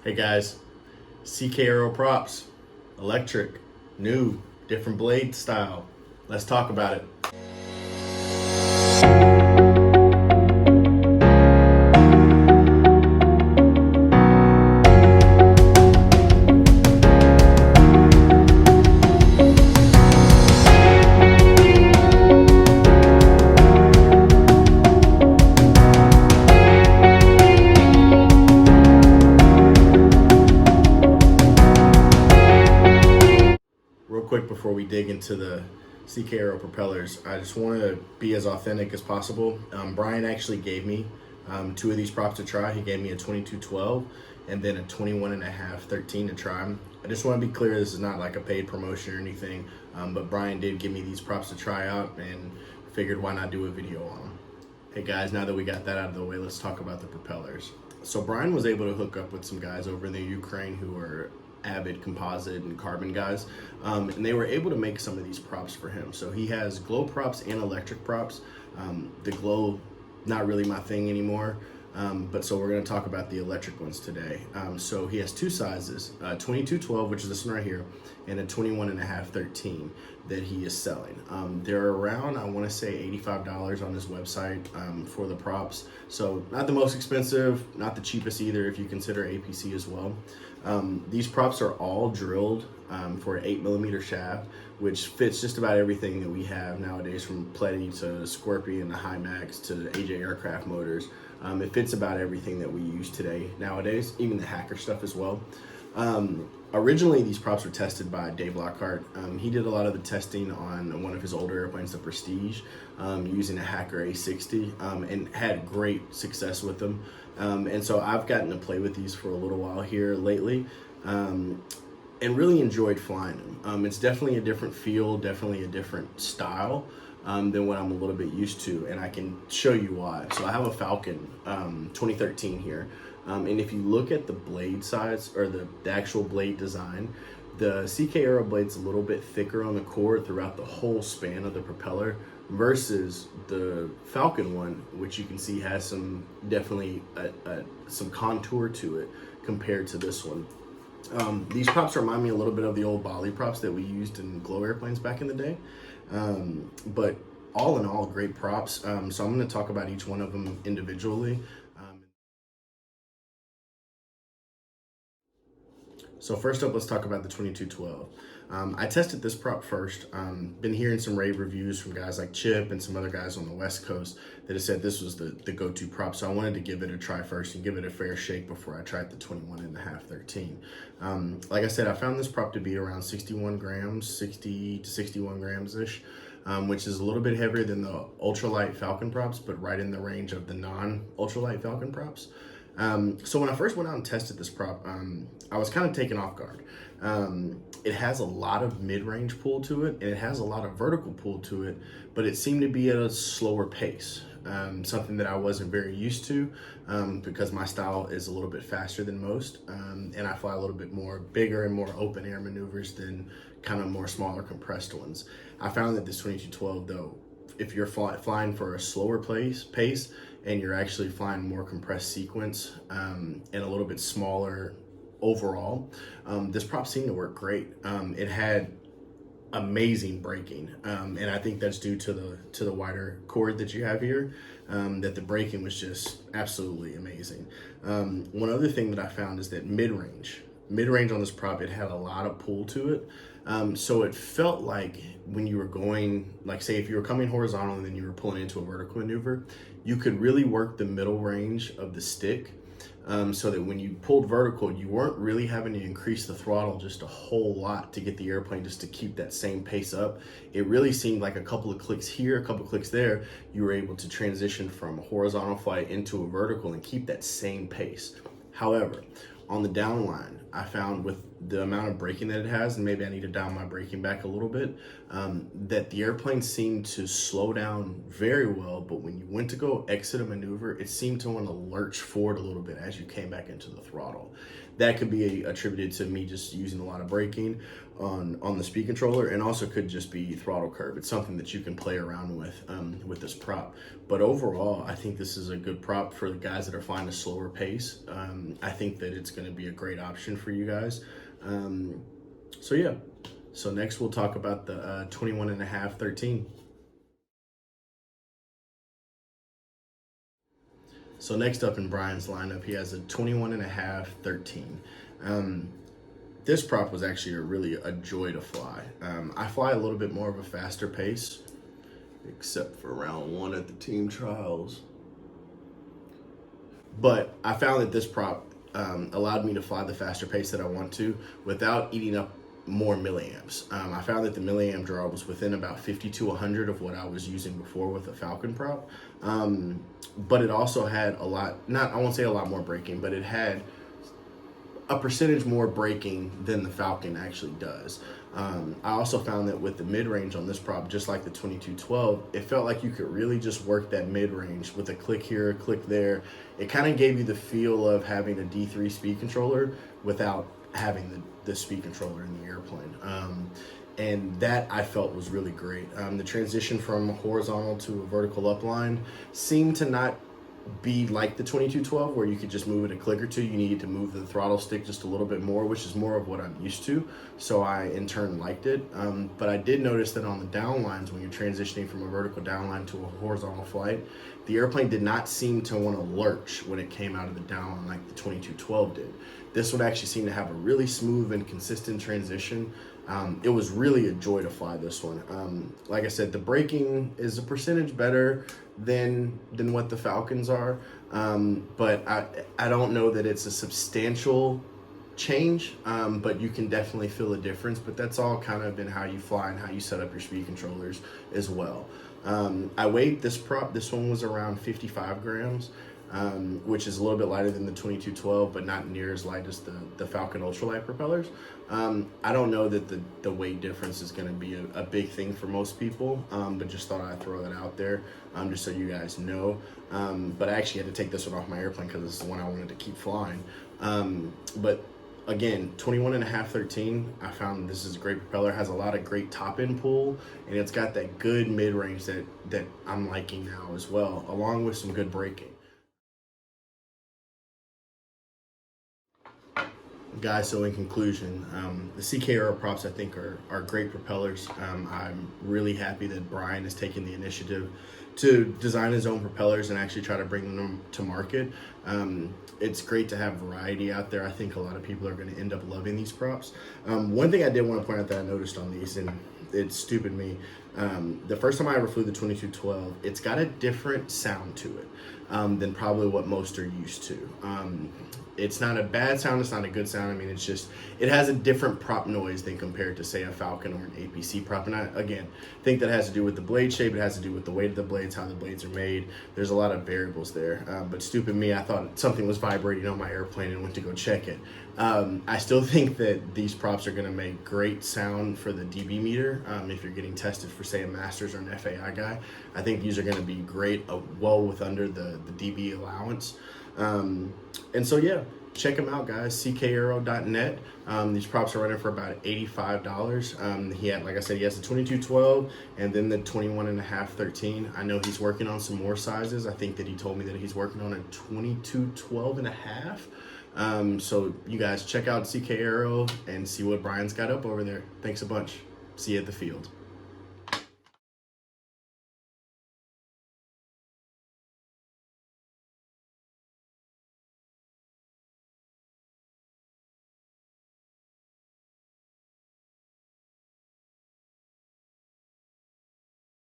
Hey guys, CK Aero props, electric, new, different blade style. Let's talk about it. Real quick before we dig into the CK Aero propellers, I just want to be as authentic as possible. Brian actually gave me two of these props to try. He gave me a 2212 and then a 21.5 13 to try. I just want to be clear, this is not like a paid promotion or anything, but Brian did give me these props to try out and figured why not do a video on them. Hey guys, now that we got that out of the way, let's talk about the propellers. So Brian was able to hook up with some guys over in the Ukraine who are avid composite and carbon guys, and they were able to make some of these props for him. So he has glow props and electric props. The glow, not really my thing anymore, but so we're going to talk about the electric ones today. So he has two sizes, 2212, which is this one right here, and a 21.5 13 that he is selling. They're around, I want to say, $85 on his website for the props. So not the most expensive, not the cheapest either if you consider APC as well. These props are all drilled for an 8mm shaft, which fits just about everything that we have nowadays, from Pletty to Scorpion to Hymax to AJ aircraft motors. It fits about everything that we use today nowadays, even the hacker stuff as well. Originally, these props were tested by Dave Lockhart. He did a lot of the testing on one of his older airplanes, the Prestige, using a Hacker A60, and had great success with them. And so I've gotten to play with these for a little while here lately, and really enjoyed flying them. It's definitely a different feel, definitely a different style than what I'm a little bit used to, and I can show you why. So I have a Falcon 2013 here. And if you look at the blade size, or the actual blade design, the CK Aero blade's a little bit thicker on the core throughout the whole span of the propeller versus the Falcon one, which you can see has some definitely some contour to it compared to this one. These props remind me a little bit of the old Bali props that we used in glow airplanes back in the day. But all in all, great props. So I'm going to talk about each one of them individually. So first up, let's talk about the 2212. I tested this prop first. Been hearing some rave reviews from guys like Chip and some other guys on the West Coast that have said this was the go-to prop. So I wanted to give it a try first and give it a fair shake before I tried the 21.5 13. Like I said, I found this prop to be around 61 grams, 60 to 61 grams-ish, which is a little bit heavier than the ultralight Falcon props, but right in the range of the non-ultralight Falcon props. So when I first went out and tested this prop, I was kind of taken off guard. It has a lot of mid-range pull to it, and it has a lot of vertical pull to it, but it seemed to be at a slower pace. Something that I wasn't very used to, because my style is a little bit faster than most, and I fly a little bit more bigger and more open air maneuvers than kind of more smaller compressed ones. I found that this 2212 though, if you're flying for a slower pace and you're actually flying more compressed sequence and a little bit smaller overall, this prop seemed to work great. It had amazing braking, and I think that's due to the wider cord that you have here, that the braking was just absolutely amazing. One other thing that I found is that mid-range on this prop, it had a lot of pull to it. So it felt like when you were going, like say if you were coming horizontal and then you were pulling into a vertical maneuver, you could really work the middle range of the stick, so that when you pulled vertical, you weren't really having to increase the throttle just a whole lot to get the airplane just to keep that same pace up. It really seemed like a couple of clicks here, a couple of clicks there, you were able to transition from a horizontal flight into a vertical and keep that same pace. However, on the downline, I found with the amount of braking that it has, and maybe I need to dial my braking back a little bit, that the airplane seemed to slow down very well, but when you went to go exit a maneuver, it seemed to want to lurch forward a little bit as you came back into the throttle. That could be attributed to me just using a lot of braking on the speed controller, and also could just be throttle curve. It's something that you can play around with this prop. But overall, I think this is a good prop for the guys that are flying a slower pace. I think that it's going to be a great option for you guys. So yeah, so next we'll talk about the 21.5 13. So next up in Brian's lineup, he has a 21.5 13. This prop was actually really a joy to fly. I fly a little bit more of a faster pace, except for round 1 at the team trials. But I found that this prop allowed me to fly the faster pace that I want to without eating up more milliamps. I found that the milliamp draw was within about 50 to 100 of what I was using before with the Falcon prop. But it also had a lot, I won't say a lot more braking, but it had a percentage more braking than the Falcon actually does. I also found that with the mid-range on this prop, just like the 2212, it felt like you could really just work that mid-range with a click here, a click there. It kind of gave you the feel of having a D3 speed controller without having the speed controller in the airplane. And that I felt was really great. The transition from horizontal to a vertical upline seemed to not be like the 2212, where you could just move it a click or two. You needed to move the throttle stick just a little bit more, which is more of what I'm used to. So I in turn liked it. But I did notice that on the downlines, when you're transitioning from a vertical downline to a horizontal flight, the airplane did not seem to want to lurch when it came out of the downline like the 2212 did. This one actually seemed to have a really smooth and consistent transition. It was really a joy to fly this one. Like I said, the braking is a percentage better than what the Falcons are, but I don't know that it's a substantial change, but you can definitely feel a difference. But that's all kind of in how you fly and how you set up your speed controllers as well. I weighed this prop. This one was around 55 grams. Which is a little bit lighter than the 2212, but not near as light as the Falcon ultralight propellers. I don't know that the weight difference is going to be a big thing for most people, but just thought I'd throw that out there, just so you guys know. But I actually had to take this one off my airplane because this is the one I wanted to keep flying. But again, 21.5 13, I found this is a great propeller, has a lot of great top end pull, and it's got that good mid-range that I'm liking now as well, along with some good braking. Guys, so in conclusion, the CK Aero props I think are great propellers. I'm really happy that Brian is taking the initiative to design his own propellers and actually try to bring them to market. It's great to have variety out there. I think a lot of people are going to end up loving these props. One thing I did want to point out that I noticed on these, and it's stupid me, the first time I ever flew the 2212, it's got a different sound to it than probably what most are used to. It's not a bad sound, it's not a good sound. I mean, it's just, it has a different prop noise than compared to, say, a Falcon or an APC prop. And I, again, think that has to do with the blade shape, it has to do with the weight of the blades, how the blades are made. There's a lot of variables there. But stupid me, I thought something was vibrating on my airplane and went to go check it. I still think that these props are gonna make great sound for the dB meter. If you're getting tested for, say, a Masters or an FAI guy, I think these are gonna be great, well with under the dB allowance. And so yeah, check them out, guys. CKAero.net. These props are running for about $85. He had, like I said, he has the 2212 and then the 21.5 13. I know he's working on some more sizes. I think that he told me that he's working on a 2212.5. So you guys check out CK Aero and see what Brian's got up over there. Thanks a bunch. See you at the field.